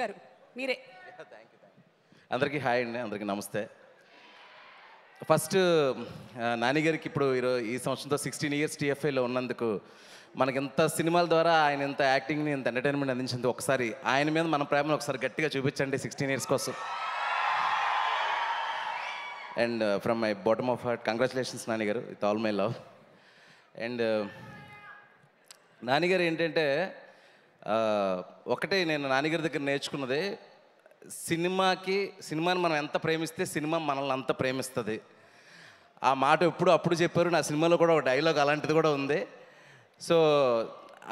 గారు మీరే. అందరికీ హాయ్ అండి, అందరికీ నమస్తే. ఫస్ట్ నాని గారికి ఇప్పుడు ఈ సంవత్సరంతో 16 ఇయర్స్ టీఎఫ్ఐలో ఉన్నందుకు మనకి ఎంత సినిమాల ద్వారా ఆయన ఎంత యాక్టింగ్ని ఎంత ఎంటర్టైన్మెంట్ అందించింది. ఒకసారి ఆయన మీద మన ప్రేమను ఒకసారి గట్టిగా చూపించండి 16 ఇయర్స్ కోసం. And from my bottom of heart congratulations Nani garu with all my love. And నానిగారు ఏంటంటే ఒకటే నేను నానిగారి దగ్గర నేర్చుకున్నది, సినిమాని మనం ఎంత ప్రేమిస్తే సినిమా మనల్ని అంత ప్రేమిస్తుంది. ఆ మాట అప్పుడు చెప్పారు. నా సినిమాలో కూడా ఒక డైలాగ్ అలాంటిది కూడా ఉంది. సో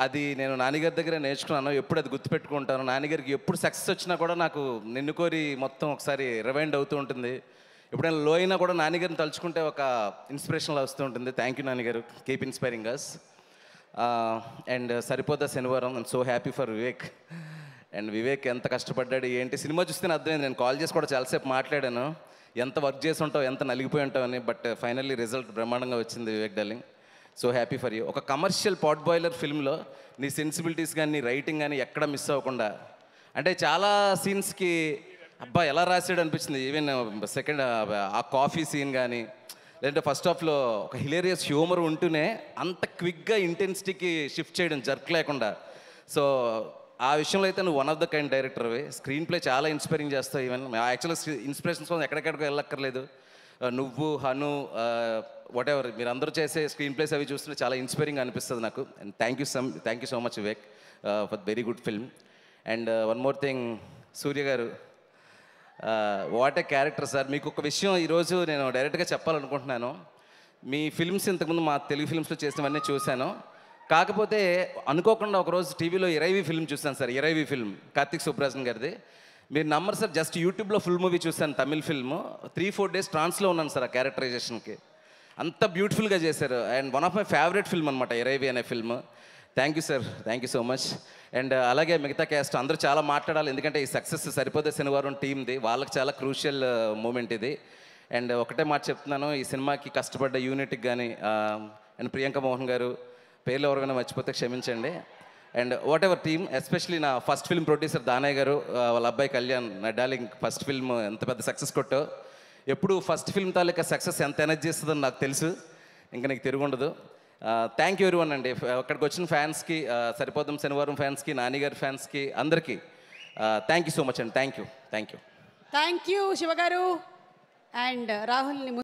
అది నేను నానిగారి దగ్గర నేర్చుకున్నాను. ఎప్పుడు అది గుర్తుపెట్టుకుంటాను. నానిగారికి ఎప్పుడు సక్సెస్ వచ్చినా కూడా నాకు నిన్ను కోరి మొత్తం ఒకసారి రివైండ్ అవుతూ ఉంటుంది. ఎప్పుడైనా లో అయినా కూడా నానిగారిని తలుచుకుంటే ఒక ఇన్స్పిరేషన్లో వస్తూ ఉంటుంది. థ్యాంక్ యూ నానిగారు, keep inspiring us. And Saripodhaa Sanivaaram, I'm so happy for Vivek. And Vivek ఎంత కష్టపడ్డాడు ఏంటి సినిమా చూస్తేనే అర్థమైంది. నేను కాల్ చేసి కూడా చాలాసేపు మాట్లాడాను, ఎంత వర్క్ చేసి ఉంటావు, ఎంత నలిగిపోయి ఉంటావు అని. బట్ ఫైనల్లీ రిజల్ట్ బ్రహ్మాండంగా వచ్చింది Vivek darling. So happy for you. ఒక కమర్షియల్ పాట్ బాయిలర్ ఫిల్మ్లో నీ సెన్సిబిలిటీస్ కానీ నీ రైటింగ్ కానీ ఎక్కడ మిస్ అవ్వకుండా, అంటే చాలా సీన్స్కి అబ్బా ఎలా రాసాడు అనిపించింది. ఈవెన్ సెకండ్ ఆ కాఫీ సీన్ కానీ, లేదంటే ఫస్ట్ హాఫ్లో ఒక హిలేరియస్ హ్యూమర్ ఉంటూనే అంత క్విక్గా ఇంటెన్సిటీకి షిఫ్ట్ చేయడం జర్క్ లేకుండా. సో ఆ విషయంలో అయితే నువ్వు వన్ ఆఫ్ ద కైండ్ డైరెక్టర్వి. స్క్రీన్ ప్లే చాలా ఇన్స్పైరింగ్ చేస్తావు. ఈవెన్ యాక్చువల్గా ఇన్స్పిరేషన్స్ కోసం ఎక్కడెక్కడికి వెళ్ళక్కర్లేదు. నువ్వు హను వాట్ ఎవర్ మీరందరూ చేసే స్క్రీన్ ప్లేస్ అవి చూస్తుంటే చాలా ఇన్స్పైరింగ్ అనిపిస్తుంది నాకు. And thank you so much Vivek for very good film. And one more thing, Surya garu what A character sir. మీకు ఒక విషయం ఈరోజు నేను డైరెక్ట్గా చెప్పాలనుకుంటున్నాను. మీ ఫిల్మ్స్ ఇంతకుముందు మా తెలుగు ఫిల్మ్స్లో చేసినవన్నీ చూశాను. కాకపోతే అనుకోకుండా ఒకరోజు టీవీలో ఇరైవి ఫిల్మ్ చూశాను సార్. ఇరైవి ఫిల్మ్ కార్తిక్ సుబ్రాజన్ గారిది. మీరు నమ్మరు సార్, జస్ట్ యూట్యూబ్లో ఫుల్ మూవీ చూశాను, తమిళ్ ఫిల్మ్. 3-4 డేస్ ట్రాన్స్లో ఉన్నాను సార్ ఆ క్యారెక్టరైజేషన్కి. అంత బ్యూటిఫుల్గా చేశారు. And one of my favourite film అనమాట ఇరైవి అనే film. Thank you sir, thank you so much. And అలాగే మిగతా క్యాస్ట్ అందరూ చాలా మాట్లాడాలి, ఎందుకంటే ఈ సక్సెస్ సరిపోతే శనివారం టీమ్ది, వాళ్ళకి చాలా క్రూషియల్ మూమెంట్ ఇది. అండ్ ఒకటే మాట చెప్తున్నాను, ఈ సినిమాకి కష్టపడ్డ యూనిట్కి కానీ అండ్ ప్రియాంక మోహన్ గారు, పేర్లు ఎవరికైనా మర్చిపోతే క్షమించండి. And what ever team, especially నా ఫస్ట్ ఫిల్మ్ ప్రొడ్యూసర్ దానయ్య గారు, వాళ్ళ అబ్బాయి కళ్యాణ్, నా డార్లింగ్ ఫస్ట్ ఫిల్మ్ ఎంత పెద్ద సక్సెస్ కొట్టో. ఎప్పుడు ఫస్ట్ ఫిల్మ్ తాలూకా సక్సెస్ ఎంత ఎనర్జీ ఇస్తుందని నాకు తెలుసు, ఇంకా నీకు తిరుగుండదు. థ్యాంక్ యూ ఎవరీవన్ అండి. అక్కడికి వచ్చిన ఫ్యాన్స్కి, సరిపోదాం శనివారం ఫ్యాన్స్కి, నానిగారి ఫ్యాన్స్కి, అందరికీ థ్యాంక్ యూ సో మచ్ అండి. థ్యాంక్ యూ థ్యాంక్ యూ శివగారు. అండ్ రాహుల్ని